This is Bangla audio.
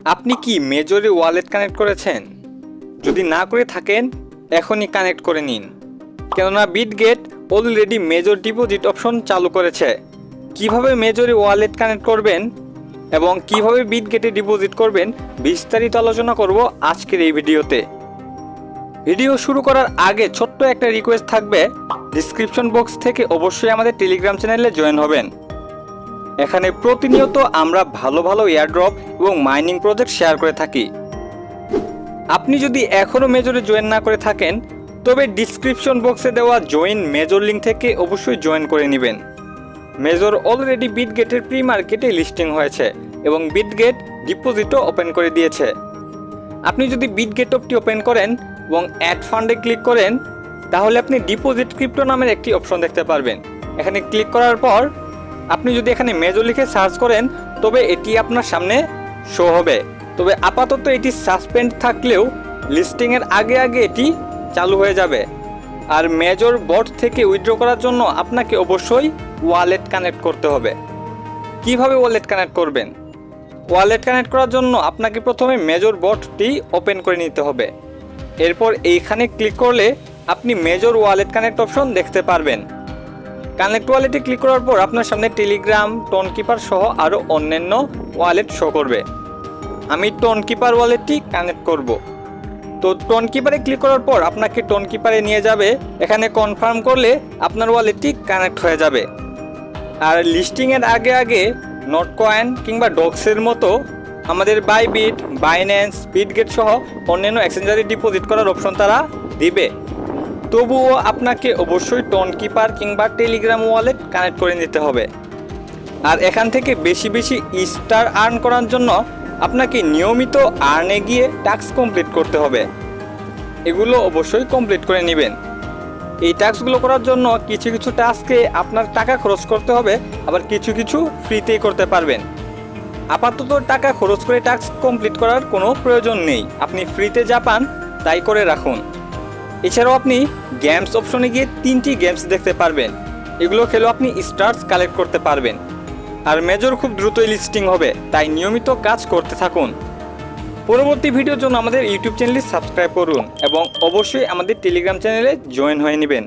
আপনি কি মেজরে ওয়ালেট কানেক্ট করেছেন? যদি না করে থাকেন এখনই কানেক্ট করে নিন, কেননা Bitget already major deposit option চালু করেছে। কিভাবে মেজরে ওয়ালেট কানেক্ট করবেন এবং কিভাবে বিটগেটে ডিপোজিট করবেন বিস্তারিত আলোচনা করব আজকের এই ভিডিওতে। ভিডিও শুরু করার আগে ছোট্ট একটা রিকোয়েস্ট থাকবে, ডিসক্রিপশন বক্স থেকে অবশ্যই আমাদের টেলিগ্রাম চ্যানেলে জয়েন হবেন। এখানে প্রতিনিয়ত আমরা ভালো ভালো এয়ারড্রপ এবং মাইনিং প্রজেক্ট শেয়ার করে থাকি। আপনি যদি এখনও মেজরে জয়েন না করে থাকেন তবে ডিসক্রিপশন বক্সে দেওয়া জয়েন মেজর লিঙ্ক থেকে অবশ্যই জয়েন করে নেবেন। মেজর অলরেডি বিটগেটের প্রি মার্কেটে লিস্টিং হয়েছে এবং বিটগেট ডিপোজিটও ওপেন করে দিয়েছে। আপনি যদি বিটগেট অপটি ওপেন করেন এবং অ্যাড ফান্ডে ক্লিক করেন তাহলে আপনি ডিপোজিট ক্রিপ্টো নামের একটি অপশন দেখতে পারবেন। এখানে ক্লিক করার পর আপনি যদি এখানে মেজর লিখে সার্চ করেন তবে এটি আপনার সামনে শো হবে। তবে আপাতত এটি সাসপেন্ড থাকলেও লিস্টিংয়ের আগে আগে এটি চালু হয়ে যাবে। আর মেজর বট থেকে উইথড্র করার জন্য আপনাকে অবশ্যই ওয়ালেট কানেক্ট করতে হবে। কিভাবে ওয়ালেট কানেক্ট করবেন? ওয়ালেট কানেক্ট করার জন্য আপনাকে প্রথমে মেজর বটটি ওপেন করে নিতে হবে। এরপর এইখানে ক্লিক করলে আপনি মেজর ওয়ালেট কানেক্ট অপশন দেখতে পারবেন। কানেক্ট ওয়ালেটে ক্লিক করার পর আপনার সামনে টেলিগ্রাম, টোনকিপার সহ আরও অন্যান্য ওয়ালেট শো করবে। আমি টোনকিপার ওয়ালেটটি কানেক্ট করব। তো টোনকিপারে ক্লিক করার পর আপনাকে টোনকিপারে নিয়ে যাবে। এখানে কনফার্ম করলে আপনার ওয়ালেটটি কানেক্ট হয়ে যাবে। আর লিস্টিংয়ের আগে আগে নটকয়েন কিংবা ডক্সের মতো আমাদের বাইবিট, বাইন্যান্স, বিটগেট সহ অন্যান্য এক্সচেঞ্জারে ডিপোজিট করার অপশন তারা দিবে। তবুও আপনাকে অবশ্যই টোনকিপার কিংবা টেলিগ্রাম ওয়ালেট কানেক্ট করে নিতে হবে। আর এখান থেকে বেশি বেশি স্টার আর্ন করার জন্য আপনাকে নিয়মিত আর্নে গিয়ে টাস্ক কমপ্লিট করতে হবে। এগুলো অবশ্যই কমপ্লিট করে নেবেন। এই টাস্কগুলো করার জন্য কিছু কিছু টাস্কে আপনার টাকা খরচ করতে হবে, আবার কিছু কিছু ফ্রিতেই করতে পারবেন। আপাতত টাকা খরচ করে টাস্ক কমপ্লিট করার কোনো প্রয়োজন নেই, আপনি ফ্রিতে যা পান তাই করে রাখুন। এছাড়াও আপনি গেমস অপশনে গিয়ে 3টি গেমস দেখতে পারবেন। এগুলো খেলেও আপনি স্টার্স কালেক্ট করতে পারবেন। আর মেজর খুব দ্রুতই লিস্টিং হবে, তাই নিয়মিত কাজ করতে থাকুন। পরবর্তী ভিডিওর জন্য আমাদের ইউটিউব চ্যানেলটি সাবস্ক্রাইব করুন এবং অবশ্যই আমাদের টেলিগ্রাম চ্যানেলে জয়েন হয়ে নেবেন।